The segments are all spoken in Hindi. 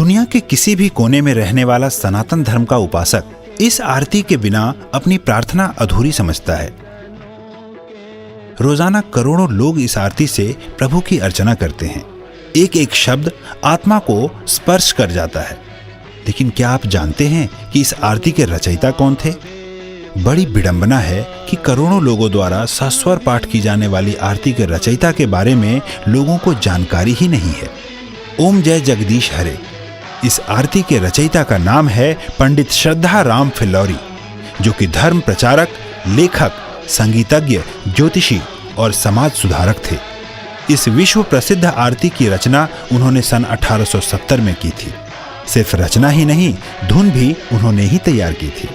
दुनिया के किसी भी कोने में रहने वाला सनातन धर्म का उपासक इस आरती के बिना अपनी प्रार्थना अधूरी समझता है। रोजाना करोड़ों लोग इस आरती से प्रभु की अर्चना करते हैं। एक एक शब्द आत्मा को स्पर्श कर जाता है। लेकिन क्या आप जानते हैं कि इस आरती के रचयिता कौन थे? बड़ी विडंबना है कि करोड़ों लोगों द्वारा सस्वर पाठ की जाने वाली आरती के रचयिता के बारे में लोगों को जानकारी ही नहीं है। ओम जय जगदीश हरे। इस आरती के रचयिता का नाम है पंडित श्रद्धा राम फिल्लौरी, जो कि धर्म प्रचारक, लेखक, संगीतज्ञ, ज्योतिषी और समाज सुधारक थे। इस विश्व प्रसिद्ध आरती की रचना उन्होंने सन 1870 में की थी। सिर्फ रचना ही नहीं, धुन भी उन्होंने ही तैयार की थी।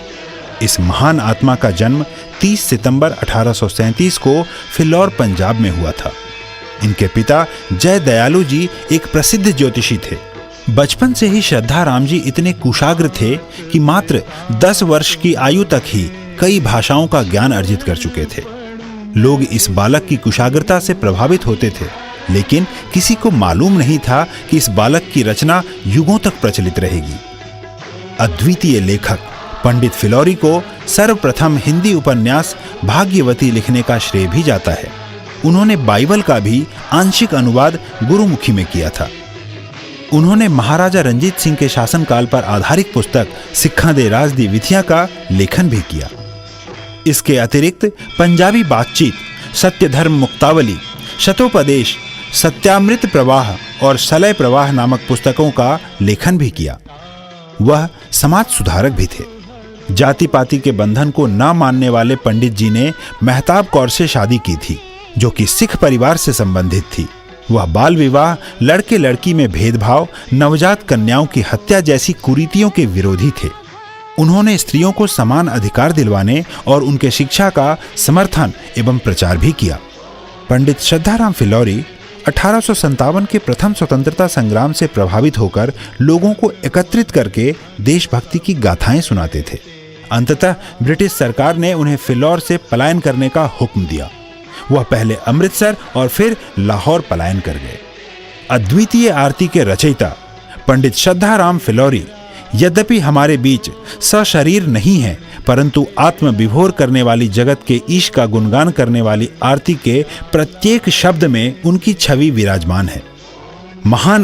इस महान आत्मा का जन्म 30 सितंबर 1837 को फिल्लौर, पंजाब में हुआ था। इनके पिता जय दयालु जी एक प्रसिद्ध ज्योतिषी थे। बचपन से ही श्रद्धा राम जी इतने कुशाग्र थे कि मात्र 10 वर्ष की आयु तक ही कई भाषाओं का ज्ञान अर्जित कर चुके थे। लोग इस बालक की कुशाग्रता से प्रभावित होते थे, लेकिन किसी को मालूम नहीं था कि इस बालक की रचना युगों तक प्रचलित रहेगी। अद्वितीय लेखक पंडित फिल्लौरी को सर्वप्रथम हिंदी उपन्यास भाग्यवती लिखने का श्रेय भी जाता है। उन्होंने बाइबल का भी आंशिक अनुवाद गुरुमुखी में किया था। उन्होंने महाराजा रंजीत सिंह के शासनकाल पर आधारित पुस्तक सिक्खां दे राज दी विधियां का लेखन भी किया। इसके अतिरिक्त पंजाबी बातचीत, सत्य धर्म मुक्तावली, शतोपदेश, सत्यामृत प्रवाह और सलय प्रवाह नामक पुस्तकों का लेखन भी किया। वह समाज सुधारक भी थे। जाति पाति के बंधन को न मानने वाले पंडित जी ने मेहताब कौर से शादी की थी, जो कि सिख परिवार से संबंधित थी। वह बाल विवाह, लड़के लड़की में भेदभाव, नवजात कन्याओं की हत्या जैसी कुरीतियों के विरोधी थे। उन्होंने स्त्रियों को समान अधिकार दिलवाने और उनके शिक्षा का समर्थन एवं प्रचार भी किया। पंडित श्रद्धाराम फिल्लौरी 1857 के प्रथम स्वतंत्रता संग्राम से प्रभावित होकर लोगों को एकत्रित करके देशभक्ति की गाथाएं सुनाते थे। अंततः ब्रिटिश सरकार ने उन्हें फिल्लौर से पलायन करने का हुक्म दिया। वह पहले अमृतसर और फिर लाहौर पलायन कर गए। अद्वितीय आरती के रचयिता पंडित श्रद्धाराम फिल्लौरी यद्यपि हमारे बीच सशरीर नहीं है, परंतु आत्म विभोर करने वाली जगत के ईश का गुणगान करने वाली आरती के प्रत्येक शब्द में उनकी छवि विराजमान है। महान